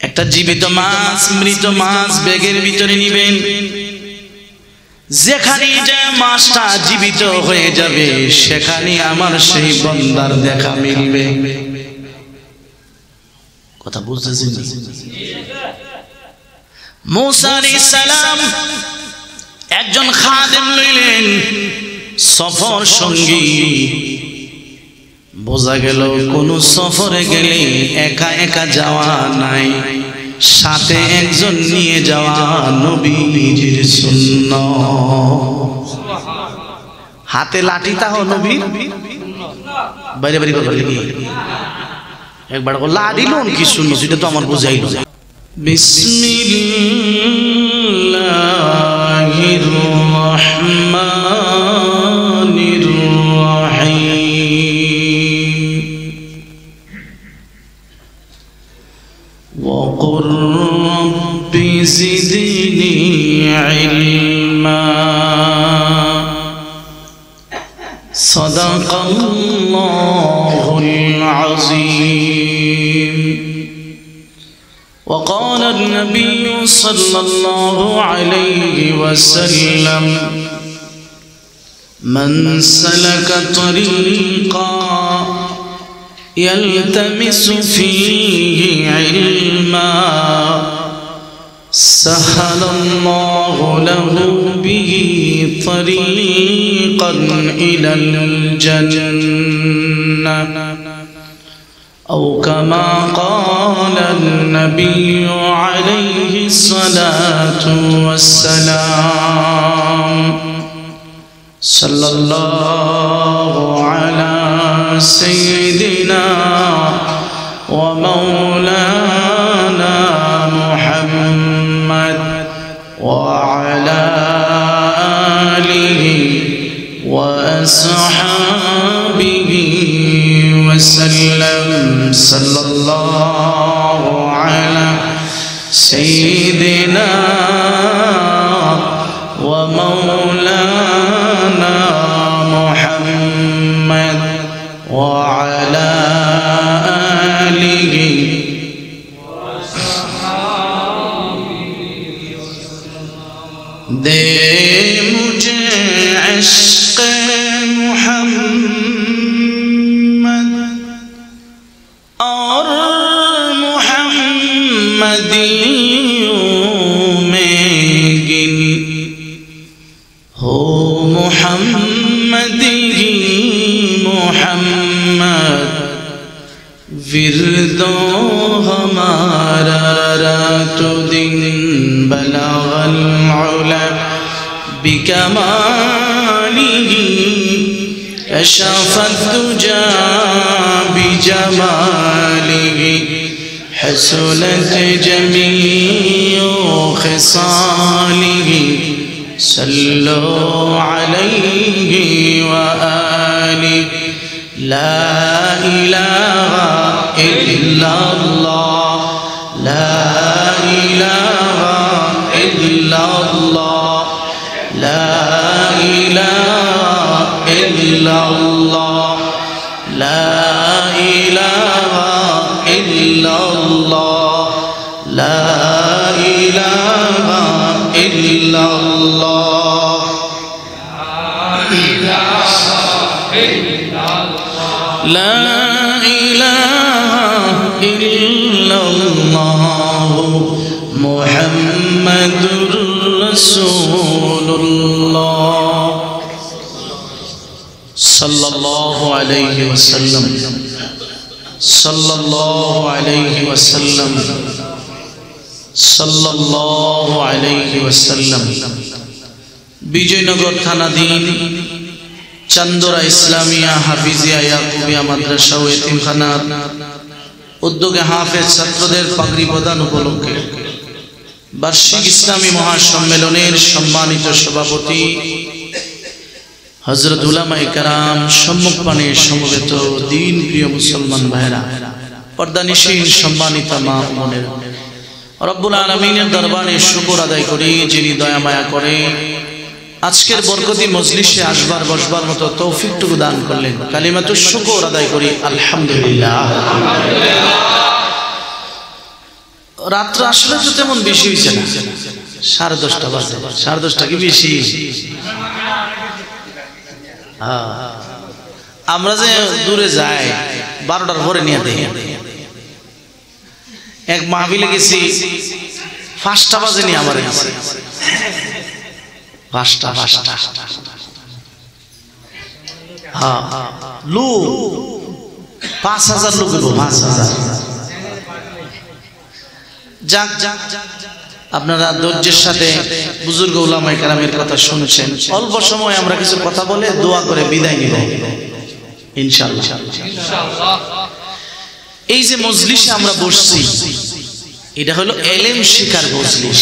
একটা জীবিত মাছ মৃত মাছ ব্যাগের ভিতরে নেবেন, যেখানে যে মাছটা জীবিত হয়ে যাবে সেখানে আমার সেই বান্দার দেখা মিলবে। কথা বুঝতেছেন? মুসা আলাইহিস সালাম একজন খাদেম লইলেন, সফর সঙ্গী। বোঝা গেল কোন সফরে গেলে একা একা যাওয়া নাই, সাথে একজন নিয়ে যাওয়া নবীজির সুন্নাত। হাতে লাঠি তাও নবীর বাইরে বাইরে কথা বলি, একবার লাঠি লোন কি সুন্নাত সেটা তো আমার বুঝাইল। বিসমিল্লাহির রাহমানির রাহিম। وقل رب زدني علما صدق الله العظيم. وقال النبي صلى الله عليه وسلم من سلك طريقا يلتمس فيه علما سهل الله له به طريقا إلى الجنة أو كما قال النبي عليه الصلاة والسلام. صلى الله على سيدنا ومولانا محمد وعلى آله وأصحابه وسلم. صلى الله على سيدنا ومولانا محمد وعلى آله दे मुझे इश्क़ मुहम्मद और मुहम्मदियों में गिन हो मुहम्मदी मुहम्मद विरदो हमारा रातो दिन बलागल उला बिकमालिही कशफत दुजा बिजमालिही हसनत जमीउ खिसालिही सल्लो अलैहि व आलिहि. ला इलाहा इल्लल्लाह ला इलाहा इल्लल्लाह ला इलाहा इल्लल्लाह ला इलाहा इल्लल्लाह ला इलाहा इल्लल्लाह ला इलाहा इल्लल्लाह मुहम्मदुर रसूलुल्लाह सल्लल्लाहु अलैहि वसल्लम सल्लल्लाहु अलैहि वसल्लम सल्लल्लाहु अलैहि वसल्लम. विजयनगर थानाधीन चांदोरा इस्लामिया हाफिजिया याकुबिया माद्रासा ও এতিমখানার উদ্যোগে হাফেজ ছাত্রদের পাগড়ি প্রদান উপলক্ষে বার্ষিক ইসলামী মহাসম্মেলনের সম্মানিত সভাপতি হযরত উলামায়ে কেরাম, সম্মুখপানে সমবেত দ্বীন প্রিয় মুসলমান ভাইরা, পর্দানিশীন সম্মানিত মা ও বোনেরা, রব্বুল আলামিনের দরবারে শুকর আদায় করি যিনি দয়া মায়া করে আজকের বরকতি মজলিসে আসবার বসবার মতো তৌফিকটুকু দান করলেন। কালিমাতুশ শুকর আদায় করি আলহামদুলিল্লাহ। রাত্র আসলে তো তেমন বেশি হয়েছে না, 10:30 বাজে। 10:30 কি বেশি? আমরা যে দূরে যাই 12টার পরে নিয়ে দেই। এক মাহফিলে গেছি 5টা বাজে নিয়ে আমার গেছে 5টা। হ্যাঁ, লোক 5000 লোক, 5000। যাক, আপনারা ধৈর্যের সাথে বুজুর্গ উলামায়ে কেরামের কথা শুনছেন। অল্প সময় আমরা কিছু কথা বলে দোয়া করে বিদায় নিব ইনশাআল্লাহ। এই যে মজলিসে আমরা বসছি, এটা হলো ইলম শিখার মজলিস,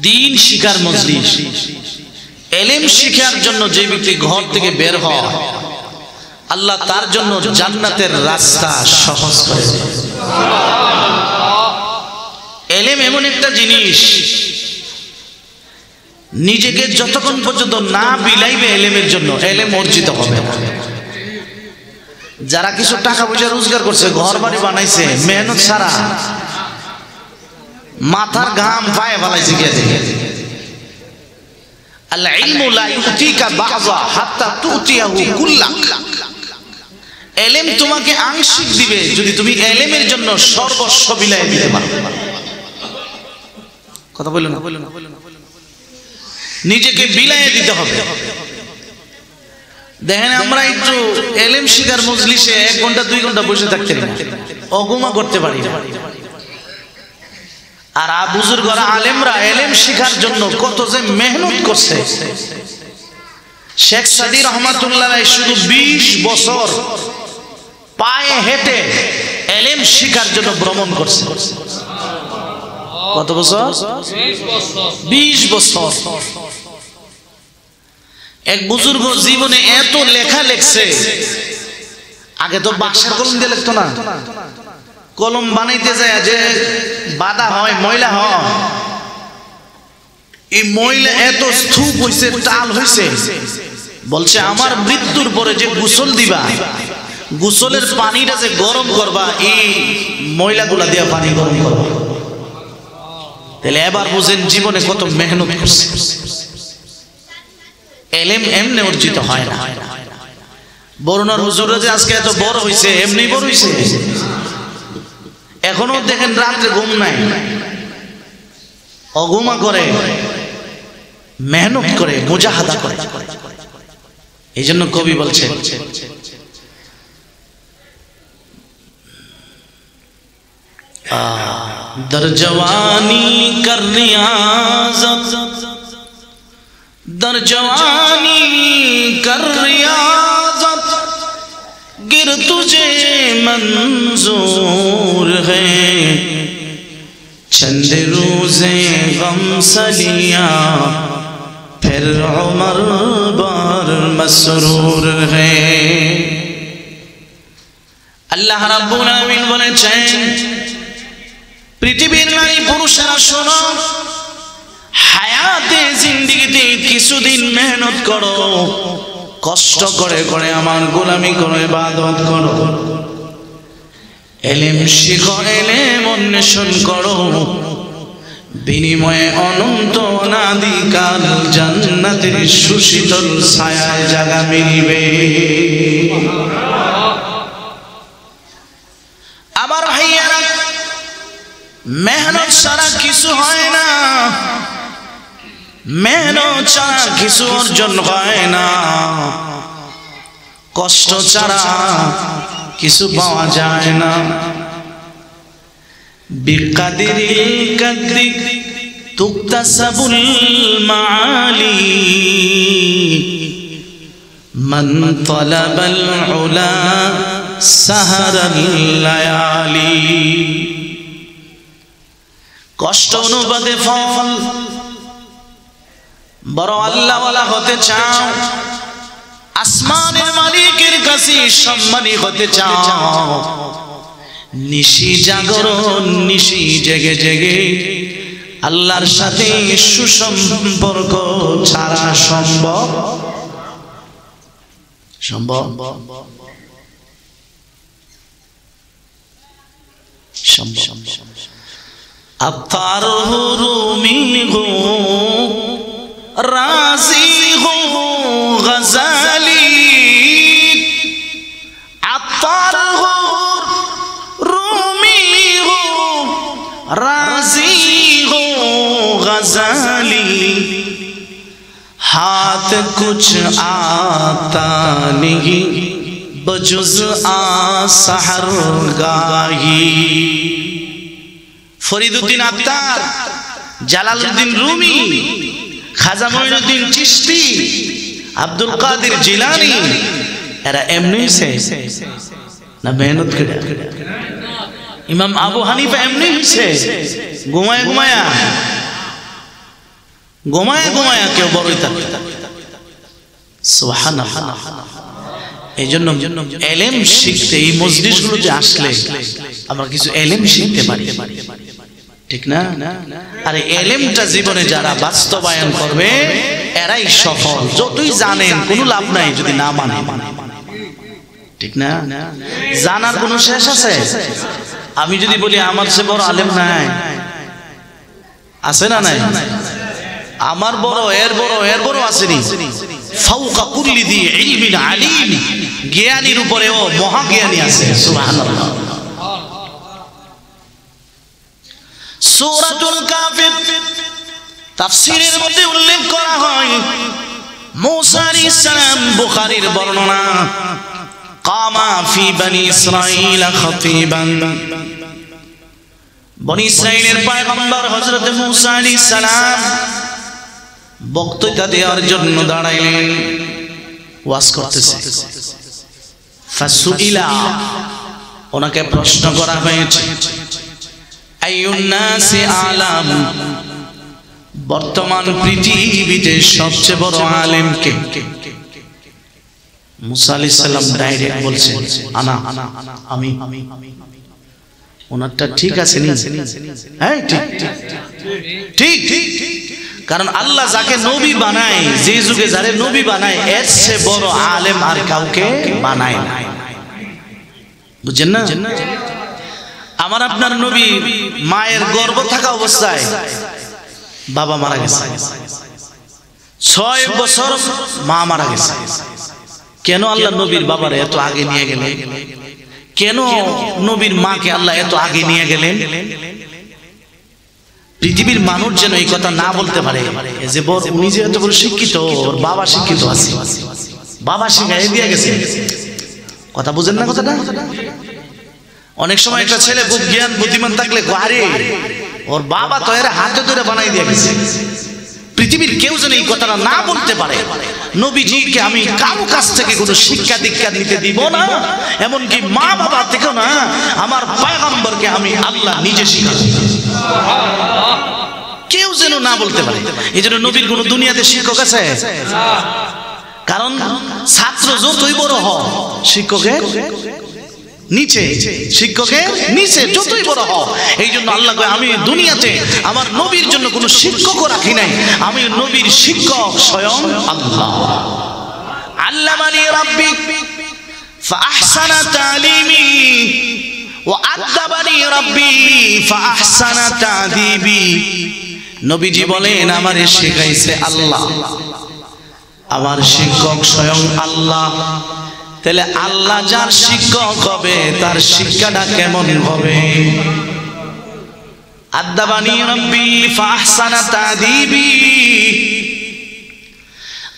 দ্বীন শিখার মজলিস। ইলম শিখার জন্য যে ব্যক্তি ঘর থেকে বের হয়, আল্লাহ তার জন্য জান্নাতের রাস্তা সহজ করে দেয়। ইলম এমন একটা জিনিস, নিজেকে যতক্ষণ পর্যন্ত না বিলাইবে ইলমের জন্য, ইলম অর্জিত হবে না। যারা কিছু টাকা পয়সা রোজগার করছে, ঘর বাড়ি বানাইছে, মেহনত ছাড়া মাথার ঘাম পায়ে ফেলাইছে, আল ইলমু লা ইউতিকা বাযা হাত্তা তুতিয়াহু কুল্লাক। ইলম তোমাকে আংশিক দিবে যদি তুমি ইলমের জন্য সর্বস্ব বিলায় দিতে পারো। কথা বললো না, নিজেকে বিলায় দিতে হবে। দেখেন, আমরা একটু ইলম শিখার মজলিসে 1 ঘন্টা 2 ঘন্টা বসে থাকতে পারি, অগুমা করতে পারি না। আর বুজুর্গরা আলেমরা ইলম শিখার জন্য কত যে মেহনত করছে। শেখ সাদী রহমাতুল্লাহ আলাইহি শুধু 20 বছর পায়ে হেঁটে ইলম শিখার জন্য ভ্রমণ করছে। কত বছর? 20 বছর। এক বুজুর্গ জীবনে এত লেখা লিখছে। আগে তো বাক্সের কলম দিয়ে লিখতো না, কলম বানাইতে যায় যে বাধা হয়, ময়লা হয়, এই ময়লা এত স্তূপ হইছে, টাল হইছে। বলছে আমার মৃত্যুর পরে যে গোসল দিবা, গোসলের পানিটা যে গরম করবা, এই ময়লাগুলা দিয়ে পানি গরম করবা। তাহলে এবার বুঝেন জীবনে কত মেহনত করছে। ইলম এমনি অর্জিত হয় না। বরুণার হুজুররা যে আজকে এত বড় হইছে, এমনি বড় হইছে। এখনো দেখেন রাত্রে ঘুম নাই, অঘুমা করে, মেহনত করে, মুজাহাদা করে। এই জন্য কবি বলছে, দর জওয়ানি কর রিয়াজত, দর জওয়ানি কর রিয়াজত, गिर तुझे मंजूर है, चंद रोज़े गम सलिया फिर उमर बार मसरूर है। আল্লাহ রাব্বুল আলামিন বলেছেন, পৃথিবীর নারী পুরুষেরা শোনো, হায়াতে জিন্দেগিতে কিছুদিন মেহনত করো, কষ্ট করে করে আমার গোলামি করো, ইবাদত করো, ইলম শিখো, ইলম অন্বেষণ করো, বিনিময়ে অনন্ত অনাদিকাল জান্নাতের সুশীতল ছায়ায় জায়গা মিলবে। আমার ভাইয়ারা, মেহনত ছাড়া কিছু হয় না, মেহনত ছাড়া কিছু অর্জন হয় না, কষ্ট ছাড়া কিছু পাওয়া যায় না। বিকাদিরিল কাদি তুকতাসাবুল মাআলি, মান তালাবাল উলা সাহারাল লায়ালি। কষ্ট অনুবাদে ফল। বড় আল্লাহওয়ালা হতে চাও, আসমানের মালিকের কাছে সম্মানী হতে চাও, নিশি জাগরণ, নিশি জেগে জেগে আল্লাহর সাথে সুসম্পর্ক ছাড়া সম্ভব সম্ভব সম্ভব। अत्तार हो रूमी हो राजी हो गजाली अत्तार हो रूमी हो राजी हो गजाली हाथ कुछ आता नहीं बजुज आसहर गाही फरीदुद्दीन अत्तार জালালউদ্দিন রুমি খাজা মঈনুদ্দিন চিশতি আব্দুল কাদের জিলানী এরা এমনি সে না মেহনত করে ইমাম আবু হানিফা এমনি হইছে ঘুমায় ঘুমায়া কেউ বড়ই থাকে সুবহানাল্লাহ এইজন্য ইলম শিখতে এই মজলিসগুলোতে আসলে আমরা কিছু ইলম শিখতে পারি ঠিক না আরে ইলমটা জীবনে যারা বাস্তবায়ন করবে এরাই সফল যতই জানেন কোনো লাভ নাই যদি না মানে ঠিক না জানার কোনো শেষ আছে আমি যদি বলি আমার চেয়ে বড় আলেম নাই আছে না নাই আমার বড় এর বড় আসেনি ফাওকা কুল্লি দি ইলমিন আলিম জ্ঞানীর উপরেও মহাজ্ঞানী আছে সুবহানাল্লাহ সূরাতুল কাফির তাফসীরের মধ্যে উল্লেখ করা হয় মূসা আলাইহিস সালাম বুখারীর বর্ণনা কামা ফি বনি ইসরাঈল খতীবান বনি ইসরাঈলের পয়গম্বর হযরত মূসা আলাইহিস সালাম বক্তৃতা দেওয়ার জন্য দাঁড়াইলেন ওয়াজ করতেছে ফাসুইলা ওনাকে প্রশ্ন করা হয়েছে আইয়ুন নাসি আলাম বর্তমান পৃথিবীতে সবচেয়ে বড় আলেম কে মুসা আলাইহিস সালাম ডাইরেক্ট বলছেন আনা আমি ওনারটা ঠিক আছে নি হ্যাঁ ঠিক কারণ আল্লাহ যাকে নবী বানায় যে যুগে যারে নবী বানায় এর চেয়ে বড় আলেম আর কাউকে বানায় না বুঝছেন না আমার আপনার নবী মায়ের গর্ভ থাকা অবস্থায় বাবা মারা গেছে 6 বছর মা মারা গেছে কেন আল্লাহ নবীর বাবারে এত আগে নিয়ে গেলেন কেন নবীর মাকে আল্লাহ এত আগে নিয়ে গেলেন পৃথিবীর মানুষ যেন এই কথা না বলতে পারে যে উনি যে এত বড় শিক্ষিত ওর বাবা শিক্ষিত আছে বাবা শিখাই দিয়ে গেছে কথা বুঝেন না কথাটা অনেক সময় একটা ছেলে খুব জ্ঞান বুদ্ধিমান থাকলে আরে ওর বাবা তো এর হাতে ধরে বানাই দিয়ে গেছে পৃথিবীর কেউ যেন এই কথাটা না বলতে পারে নবীজিকে আমি কারো কাছ থেকে কোনো শিক্ষা দীক্ষা নিতে দিব না এমনকি মা বাবা থেকেও না আমার পয়গম্বরকে আমি আল্লাহ নিজে শিখাবো কেউ যেন না বলতে পারে এই জন্য নবীর কোনো দুনিয়াতে শিক্ষক আছে কারণ ছাত্র যতই বড় হয় শিক্ষকের নিচে শিক্ষকের নিচে যতই বড় হও এই জন্য আল্লাহ কয় আমি দুনিয়াতে আমার নবীর জন্য কোনো শিক্ষকও রাখি নাই আমি নবীর শিক্ষক স্বয়ং আল্লাহ আল্লামানি রাব্বি ফাআহসানা তালিমি ওয়া আদাবানি রাব্বি ফাআহসানা তাদিবি নবীজি বলেন আমারে শেখাইছে আল্লাহ আমার শিক্ষক স্বয়ং আল্লাহ তাহলে আল্লাহ যার শিক্ষক হবে তার শিক্ষাটা কেমন হবে আদাবানি রাব্বি ফাহসানা তাদিবি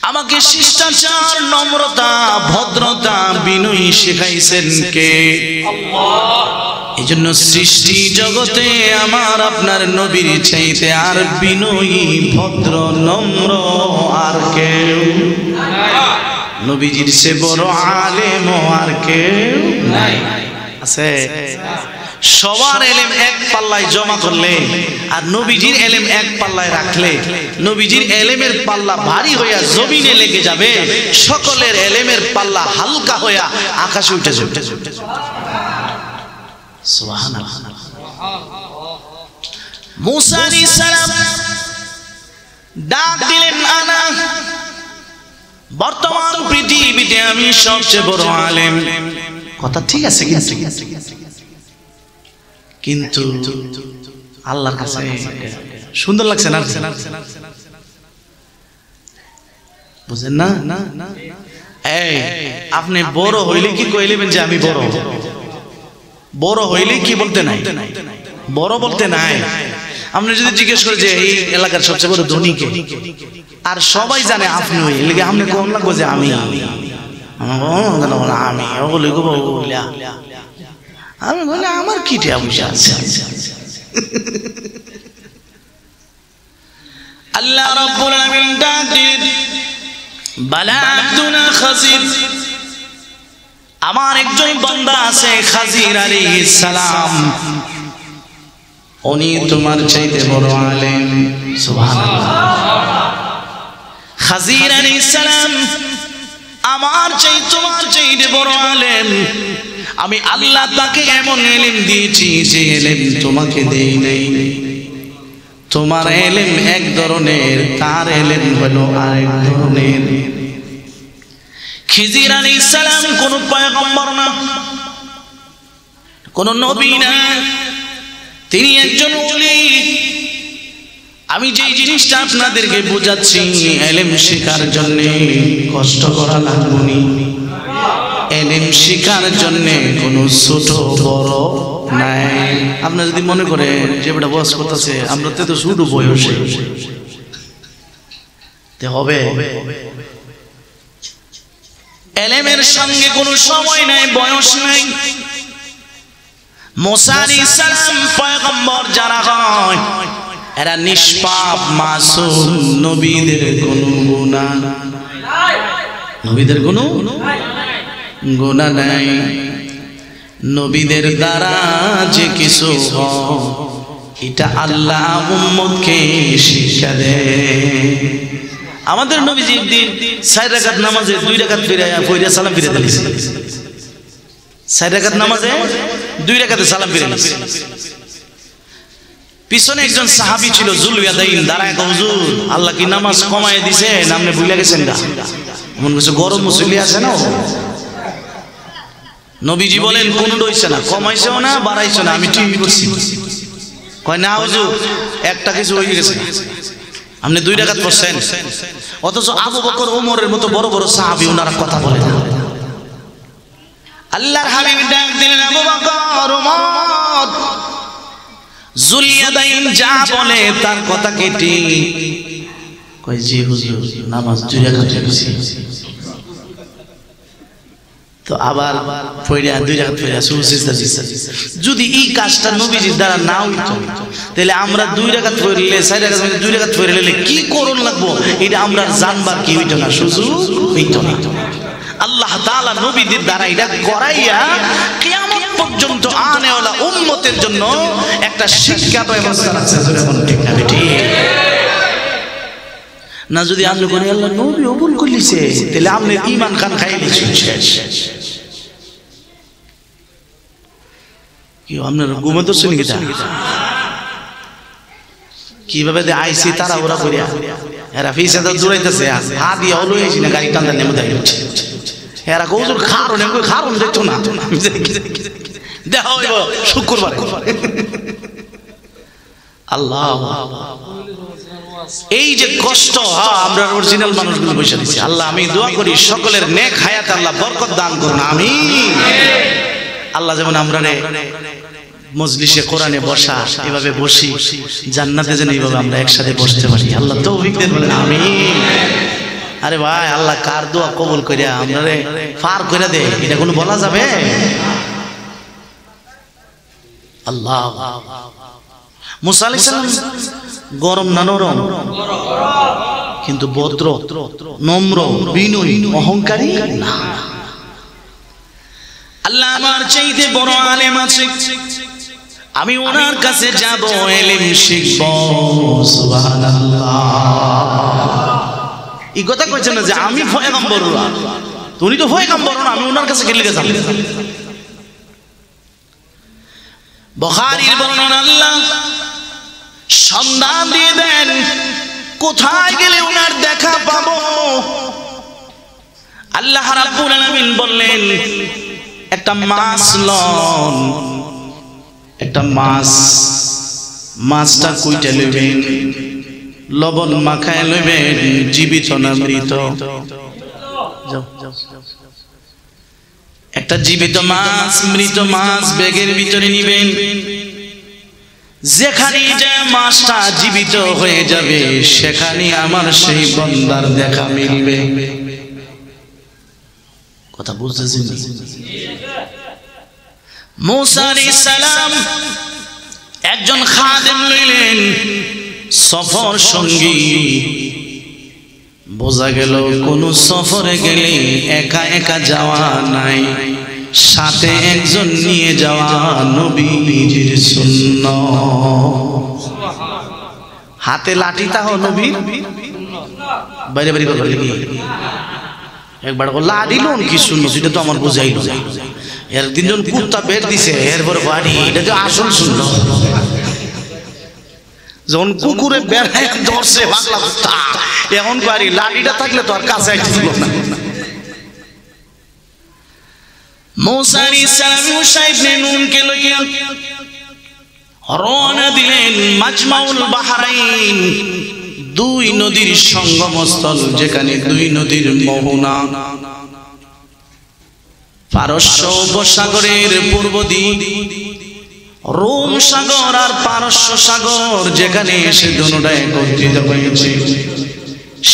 আমাকে শিষ্টাচার নম্রতা ভদ্রতা বিনয়ী শেখাইছেন কে আল্লাহ এইজন্য সৃষ্টি জগতে আমার আপনার নবীর চাইতে আর বিনয়ী ভদ্র নম্র আর কেউ নবীজির সে বড় আলেম আর কেউ নাই আছে সবার ইলম এক পাল্লায় জমা করলে আর নবীজির ইলম এক পাল্লায় রাখলে নবীজির ইলমের পাল্লা ভারী হইয়া জমিনে লেগে যাবে সকলের ইলমের পাল্লা হালকা হইয়া আকাশে উঠে যাবে সুবহানাল্লাহ মুসা আলাইহিস সালাম ডাক দিলেন আনা বর্তমান পৃথিবীতে আমি সবচেয়ে বড় আলেম কথা ঠিক আছে কিন্তু আল্লাহর কাছে সুন্দর লাগছে না? বুঝেন না? এই আপনি বড় হইলে কি কইলেন যে আমি বড়? বড় হইলে কি বলতে নাই? বড় বলতে নাই। আপনি যদি জিজ্ঞেস করে যে এই এলাকার সবচেয়ে বড় ধনী কে, আর সবাই জানে আপনি, এলাকা আপনি কোন লাগবো যে আমি আমি বলি আমার কি টিয়া পয়সা আছে? আল্লাহ রাব্বুল আলামিন ডাকেন, বালা আব্দুনা খাজির, আমার একজন বান্দা আছে খাজির আলাইহিস সালাম, উনি তোমার চাইতে বড় আলেম। সুবহানাল্লাহ। খাজির আলাইহিস সালাম আমার চাই তোমার চাইতে বড় আলেম। আমি আল্লাহ তাকে এমন ইলম দিয়েছি যে ইলম তোমাকে দেই নাই। তোমার ইলম এক ধরনের, তার ইলম হলো আরেক ধরনের। খিজির আলাইহিস সালাম কোন পয়গম্বর না, কোন নবী না, তিনি একজন ওলি। আমি যেই জিনিসটা আপনাদেরকে বোঝাচ্ছি, ইলম শেখার জন্য কষ্ট করা লাগবে। ইলম শেখার জন্য কোনো ছোট বড় নাই। আপনি যদি মনে করেন যে এটা বয়স করতেছে, আমরা তো শুধু বয়সে হবে, ইলমের সঙ্গে কোনো সময় নাই, বয়স নাই। মুসা আলাইহিস সালাম পয়গম্বর যারা হয় এরা নিষ্পাপ মাসুম, নবীদের কোনো গুনাহ নাই, নবীদের কোনো গুনাহ নাই। নবীদের দ্বারা যে কিছু হয় এটা আল্লাহ উম্মতকে শিক্ষা দেয়। আমাদের নবীজি একদিন 4 রাকাত নামাজে 2 রাকাত ফিরাইয়া পড়িয়া সালাম ফিরে দিলেন। 4 রাকাত নামাজে 2 রাকাতে সালাম ফিরে দিলেন। পিছনে একজন সাহাবী ছিল জুলয়াদাইন, দাঁড়ায় কও হুজুর আল্লাহ কি নামাজ কমায় দিছে, আপনি ভুলে গেছেন গা? মন কিছু গরম মুসল্লি আছে না? নবীজি বলেন কোনটা হইছে না, কমাইছেও না বাড়াইছো না, আমি ঠিক করছি। কয় না হুজুর একটা কিছু হয়ে গেছে, আপনি 2 রাকাত পড়ছেন। অথচ আবু বকর ওমরের মতো বড় বড় সাহাবী ওনারা কথা বলে না। আল্লাহর হাবিব ডাক দিলেন, আবু বকর, ওমর, জুলয়াদাইন যা বলে তার কথা কেটে কয় জি হুজুর নামাজ 2 রাকাত পড়ছি। তো আবার পড়িয়া 2 রাকাত পড়িয়া সুজদা দিছে। যদি এই কাজটা নবীজির দ্বারা না হইতো তাহলে আমরা 2 রাকাত পড়লে 4 রাকাত 2 রাকাত পড়লে কি করণ লাগবো এটা আমরা জানবার কি হইতো না, সুযোগ হইতো না। আল্লাহ তাআলা নবীদের দ্বারা এটা করাইয়া কিয়ামত পর্যন্ত আনেওয়ালা উম্মতের জন্য একটা শিক্ষা ব্যবস্থা আছে। ঠিক না? ঠিক না? যদি আপনি করে আল্লাহ নবী কবুল করলিছে তাহলে আপনি ঈমান খান খাইয়ে দিছেন শেষ। কি আপনার ঘুমাতে শুনি কিটা কিভাবে যে আইসি তারা ওরা করিয়া এরা ফিসে তো জুড়াইতেছে, হাত দিয়ে হলো এসি না গাড়ি টানতে নেমে দেয়। এরা কৌজুর খারণ এমন খারণ দেখতো না, দেখা হইব শুক্রবার। আল্লাহ এই যে কষ্ট, আমরা অরিজিনাল মানুষগুলো বসে দিচ্ছি। আল্লাহ আমি দোয়া করি সকলের নেক হায়াত আল্লাহ বরকত দান করুন, আমিন। আল্লাহ যেমন আমরা মজলিসে কোরআনে বসা এভাবে বসি, জান্নাতে যেন এইভাবে আমরা একসাথে বসতে পারি, আল্লাহ তৌফিক দেন, বলেন আমিন। আরে ভাই আল্লাহ কার দোয়া কবুল করিয়া আমরা পার করে দে, এটা কোনো বলা যাবে? আল্লাহ মুসা আলাইহিস সালাম গরম না নরম, কিন্তু ভদ্র, নম্র, বিনয়ী, অহংকারী না। আল্লাহ আমার চাইতে বড় আলেম আছে, আমি ওনার কাছে যাব, ইলম শিখব। সুবহানাল্লাহ। এই কথা কইছেন না যে আমি পয়গম্বর না, তুমি তো পয়গম্বর না, আমি ওনার কাছে গেলে যাব। বুখারীর বর্ণনা, আল্লাহ সন্ধান দিয়ে দেন কোথায় গেলে ওনার দেখা পাবো। আল্লাহ রাব্বুল আলামিন বললেন একটা মাছ লন, একটা মাছ মাছটা কুইটা লইবেন, লবণ মাখায় লইবেন, জীবিত না মৃত। একটা জীবিত মাছ মৃত মাছ ব্যাগের ভিতরে নিবেন। যেখানে যে মাছটা জীবিত হয়ে যাবে সেখানে আমার সেই বান্দার দেখা মিলবে। কথা বুঝতেছেন? মূসা আলাইহিস সালাম একজন খাদেম লইলেন, সফর সঙ্গী। বোঝা গেল কোন সফরে গেলে একা একা যাওয়া নাই, সাথে একজন নিয়ে যাওয়া নবীজির সুন্নাত। হাতে লাঠি তাও নবী বাইরে বাইরে কথা বলি একবার লাঠি লোন কি সুন্নাত সেটা তো আমার বোঝাইল না। এর তিনজন কুত্তা বের দিছে এরপর বাড়ি, এটা তো আসল সুন্নাত। যখন কুকুরে বেড়ায় ধরছে পাগলা কুত্তা, এখন বাড়ি লাঠিটা থাকলে তো আর কাছে আসছিল না। মূসা আলাইহিস সালাম ইউশা ইবনে নুনকে লইয়া রওনা দিলেন মাজমাউল বাহরাইন, দুই নদীর সঙ্গমস্থল, যেখানে দুই নদীর মোহনা। পারস্য উপসাগরের পূর্ব দিক রোম সাগর আর পারস্য সাগর, যেখানে এসে দুটোটাই একত্রিত হয়েছে।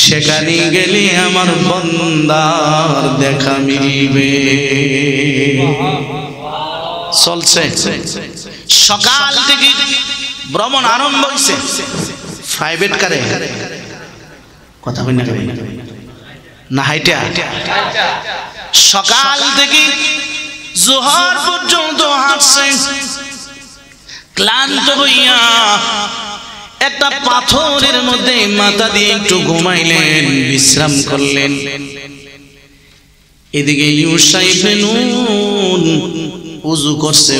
সেখানে গেলে আমার বান্দার দেখা মিলবে। চলছে সকাল থেকে ভ্রমণ আরম্ভ হয়েছে প্রাইভেট কারে, কথা বলি না হাইটা। সকাল থেকে জোহর পর্যন্ত হাঁটছে, ক্লান্ত হইয়া একটা পাথরের মধ্যে মাথা দিয়ে একটু ঘুমাইলেন, বিশ্রাম করলেন। এদিকে ইউশা ইবনে নুন ওযু করছে,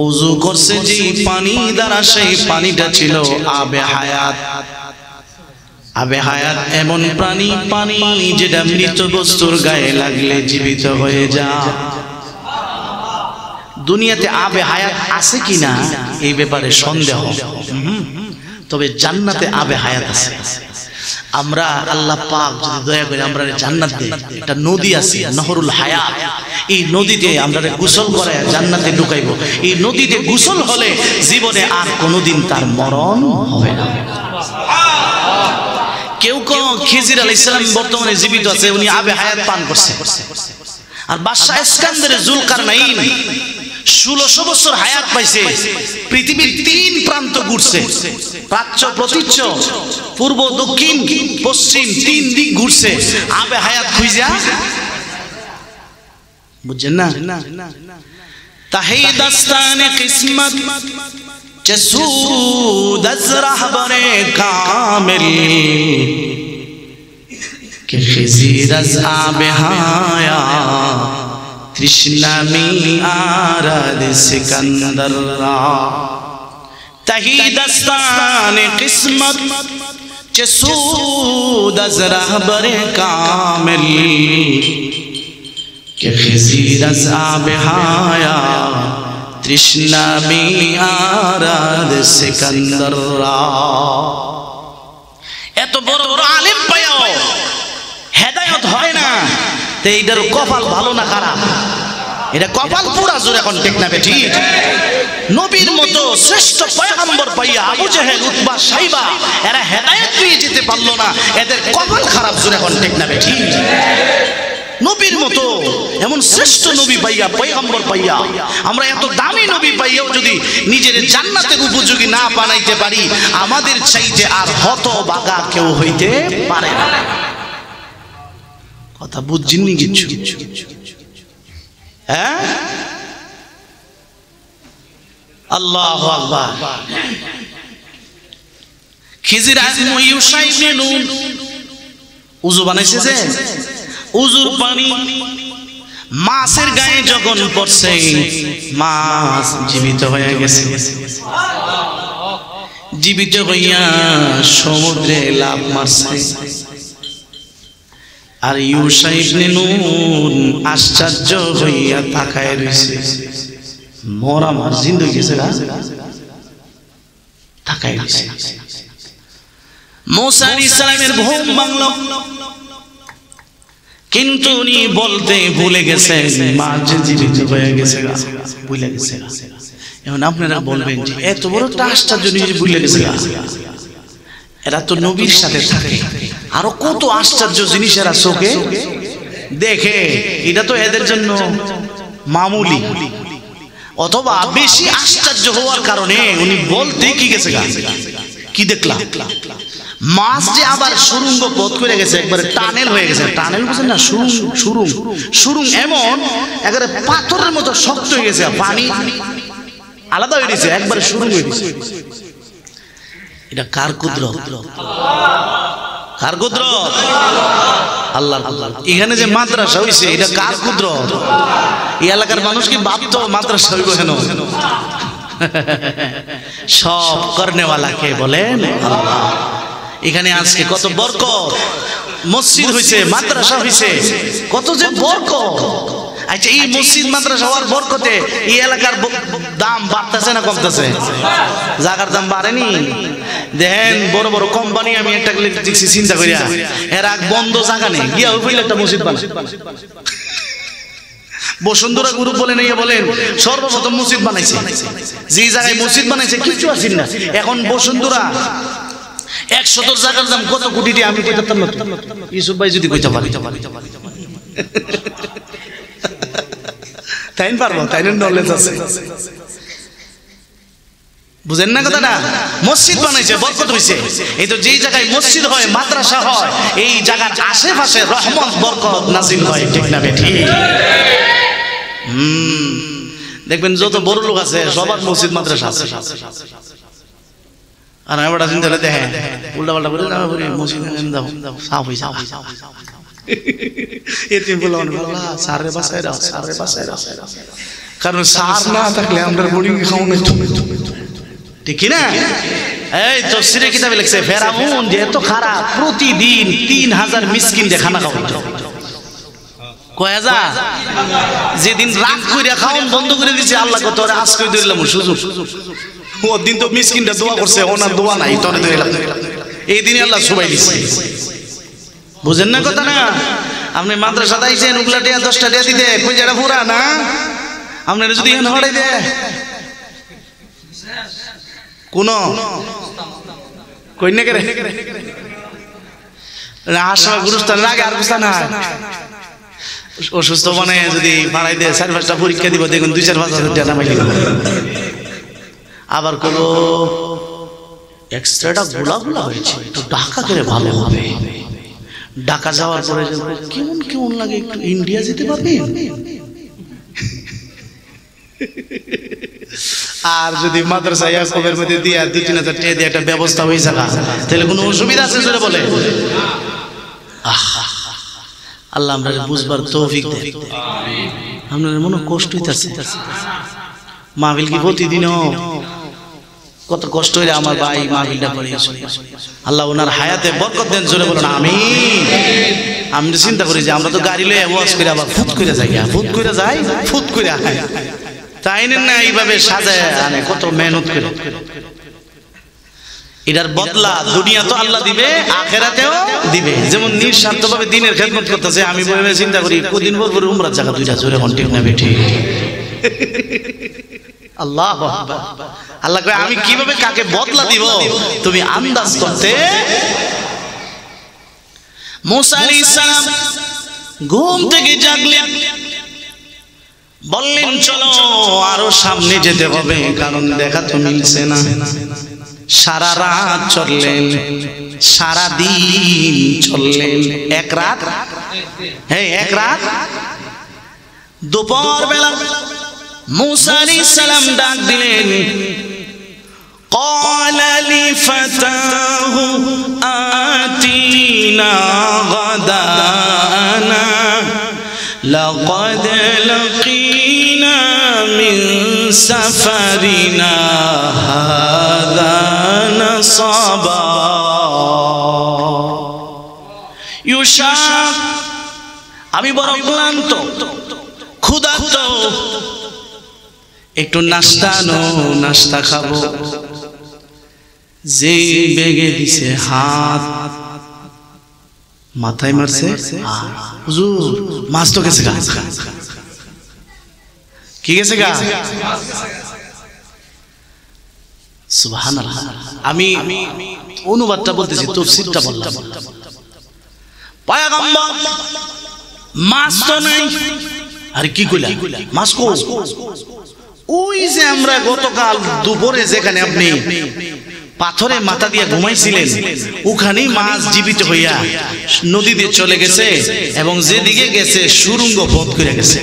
ওযু করছে যে পানি দ্বারা, সেই পানিটা ছিল আবে হায়াত। আবে হায়াত এমন পানি যেটা মৃত বস্তুর গায়ে লাগলে জীবিত হয়ে যায়। দুনিয়াতে আবে হায়াত আছে কিনা এই ব্যাপারে সন্দেহ, তবে জান্নাতে আবে হায়াত আছে। আমরা আল্লাহ পাক যদি দয়া করে আমরা জান্নাত দেই, একটা নদী আছে নহরুল হায়াত, এই নদীতে আমরা গোসল করে জান্নাতে ঢুকাইব। এই নদীতে গোসল হলে জীবনে আর কোনোদিন তার মরণ হবে না। কেউ কেউ খিজির আলাইহিস সালাম বর্তমানে জীবিত আছে, উনি আবে হায়াত পান করছে। আর বাদশা ইস্কান্দার জুলকারনাইন 1600 বছর হায়াত পাইছে, পৃথিবীর 3 প্রান্ত ঘুরছে, প্রাচ্য প্রতীচ্য পূর্ব দক্ষিণ পশ্চিম 3 দিক ঘুরছে, আবে হায়াত খুঁজা বুঝছেন না। তাহি দাস্তানে কিসমত চসুদ আজ রাহবরে কামিল কে খিজির আজ আবে হায়াত তৃষ্ণা মি আরাদ সিকান্দার রা। তাহি দাস্তানে কিসমত চসুদ আজ রাহবরে কামিল কে খিজির আজ আবে হায়াত তৃষ্ণা মি আরাদ সিকান্দার রা। এত বড় বড় আলেম পাইও হেদায়েত হয় না, তো এইটার কপাল ভালো না খারাপ? এটা কপাল পুরা জোর এখন ঠিক না বেঠি? নবীর মতো শ্রেষ্ঠ পয়গম্বর পাইয়া আবু জেহেল উতবা সাইবা এরা হেদায়েত পেয়ে যেতে পারলো না, এদের কপাল খারাপ জোর এখন ঠিক না বেঠি? নবীর মতো এমন শ্রেষ্ঠ নবী পাইয়া পয়গম্বর পাইয়া আমরা এত দামি নবী পাইয়াও যদি নিজের জান্নাতের উপযোগী না বানাইতে পারি, আমাদের চাইতে আর হতভাগা কেউ হইতে পারে না। কথা বুঝছেননি কিছু? হ্যাঁ, আল্লাহু আকবার। খিজির ইউশা ইবনে নুন উযু বানাইছে, যে উযুর পানি মাছের গায়ে যখন পড়ছে, মাছ জীবিত হয়ে গেছে। জীবিত হইয়া সমুদ্রে লাফ মারছে। আর ইউশা ইবনে নুন আশ্চর্য হইয়া তাকায় রইছে, মরা মাছ জিন্দা হয়ে গেছে। তাকায় দিছে। মুসা আলাইহিস সালামের ঘুম ভাঙল, কিন্তু উনি বলতে ভুলে গেছেন মা যে জীবিত হয়ে গেছে, ভুলে গেছে। এখন আপনারা বলবেন যে এত বড় একটা আশ্চর্য জিনিস ভুলে গেছে, এরা তো নবীর সাথে থাকে, আরো কত আশ্চর্য জিনিস এরা চোখে দেখে, এটা তো এদের জন্য মামুলি, অথবা বেশি আশ্চর্য হওয়ার কারণে উনি বলতে কি গেছে, কি দেখলাম মাছ যে আবার সুরঙ্গ পথ করে গেছে, একবারে টানেল হয়ে গেছে। টানেল বুঝেন না, সুরুং এমন একবারে পাথরের মতো শক্ত হয়ে গেছে, পানি আলাদা হয়ে গেছে, একবারে সুরুং হয়ে গেছে। এটা কার কুদরত? কার কুদরত? আল্লাহর কুদরত। এখানে যে মাদ্রাসা হইছে এটা কার কুদরত? এই এলাকার মানুষ কি ভাবতো মাদ্রাসা হইব কেন? সব করনেওয়ালা কে বলেন? আল্লাহ। এখানে আজকে কত বরকত, মসজিদ হইছে, মাদ্রাসা হইছে, কত যে বরকত। আচ্ছা, এই মসজিদ মাদ্রাসা হওয়ার বরকতে এই এলাকার দাম বাড়তেছে না কমতেছে? জায়গার দাম বাড়েনি? দেখেন বড় বড় কোম্পানি, আমি একটা দেখছি চিন্তা করিয়া, এর আগ বন্ধ জায়গা নেই, গিয়া ওই একটা মসজিদ বানায়। বসুন্ধরা গ্রুপ বলেন, ইয়ে বলেন, সর্বপ্রথম মসজিদ বানাইছে। যে জায়গায় মসজিদ বানাইছে কিছু আসেন না। এখন বসুন্ধরা 100 জায়গার দাম কত কোটি টাকা, আমি কইতাম না। ইউসুফ ভাই যদি কইতে পারি, তাই পারবো, তাই নলেজ আছে, বুঝেন না কথাটা? মসজিদ বানাইছে, বরকত হইছে। এই তো যেই জায়গায় মসজিদ হয়, মাদ্রাসা হয়, এই জায়গার আশেপাশে রহমত বরকত নাজিল হয়, ঠিক না বেঠিক? দেখবেন যত বড় লোক আছে সবার মসজিদ মাদ্রাসা আছে। আর আমরা চিন্তা করে দেখেন উল্টা পাল্টা করে মসজিদ সাফ হই, সাফ এতিম বলে সারে বাসায় রাও, সারে বাসায় রাও, কারণ সার না থাকলে আমরা বোর্ডিং খাও না, ঠিক না? এই তাফসীরে কিতাবে লিখছে ফেরাউন যে এত খারাপ, প্রতিদিন 3000 মিসকিন দিয়ে খানা খাওয়াইত। কয় হাজার? যেদিন রাগ কইরা খাওয়ান বন্ধ করে দিয়েছে, আল্লাহ কত আজকে দিলাম সুযোগ। ও দিন তো মিসকিনটা দোয়া করছে, ওনার দোয়া নাই, তরে দিলাম। এই দিনে আল্লাহ সবাই দিচ্ছে, বুঝেন না কথা না? আপনি মাদ্রাসা আইছেন, উগলা টিয়া 10টা টিয়া দিতে কই যারা পুরা না, আপনার যদি এখানে হড়াই দে কোন কই না করে আশা গুরুস্থান লাগে, আর গুস্থান হয় অসুস্থ মনে যদি বাড়াই দেয় 4-5টা পরীক্ষা দিব, দেখুন 2-4-5 হাজার টাকা নামাই দিল। আবার কোন এক্সট্রাটা গোলা হয়েছে, একটু ঢাকা করে ভালো হবে। ঢাকা যাওয়ার পরে কেমন কেমন লাগে, একটু ইন্ডিয়া যেতে পারবে। আর যদি মাদ্রাসা ইয়াকুবের মধ্যে দিয়ে 2-3 হাজার টাকা দিয়ে একটা ব্যবস্থা হয়ে যাবে, তাহলে কোনো অসুবিধা আছে জোরে বলে? আল্লাহ আমরা বুঝবার তৌফিক দেন। আপনার মনে কষ্ট হইতাছে, মাহফিল কি প্রতিদিনও কত কষ্ট হইলে আমার ভাই মাহফিলটা করে, আল্লাহ ওনার হায়াতে বরকত দেন, জোরে বলুন আমিন। আমি চিন্তা করি যে আমরা তো গাড়ি লয়ে ওয়াজ করে আবার ফুট করে যাই, ফুট করে যাই, ফুট করে আয়, তাই না? এইভাবে সাজায় আনে, কত মেহনত করে। এটার বদলা দুনিয়া তো আল্লাহ দিবে, আখেরাতেও দিবে। যেমন নিঃস্বার্থভাবে দিনের খেদমত করতেছে, আমি বলে চিন্তা করি কদিন পর পর উমরার জায়গা 2টা জোরে ঠিক না বেঠিক? আল্লাহ আল্লাহ কয় আমি কিভাবে কাকে বদলা দিব তুমি আন্দাজ করতে। মুসা আলাইহিস সালাম ঘুম থেকে জাগলেন, বললেন চলো আরো সামনে যেতে হবে, কারণ দেখা তো মিলছে না। সারা রাত চললেন, সারা দিন চললেন, এক রাত, হ্যাঁ এক রাত। দুপুর বেলা মুসা আলাইহিস সালাম ডাক দিলেন, قال لفتاه آتينا غدانا لقد لقينا من سفرنا هذا نصبا يشاق আমি বড় ক্লান্ত, ক্ষুধার্ত, একটু নাস্তা খাবো। যে বেগে দিছে হাত মাথায় মারছে হুজুর মাছ তো গেছে গা কি গেছে গা সুবহানাল্লাহ আমি অনুবাদটা বলতেছি তাফসীরটা বললাম পয়গম্বর মাছ তো নাই আর কি কইলা মাছ কো ওই যে আমরা গতকাল দুপুরে যেখানে আপনি পাথরে মাথা দিয়ে ঘুমাইছিলেন ওখানেই মাছ জীবিত হইয়া নদীতে চলে গেছে এবং যেদিকে গেছে সুরঙ্গ পথ করে গেছে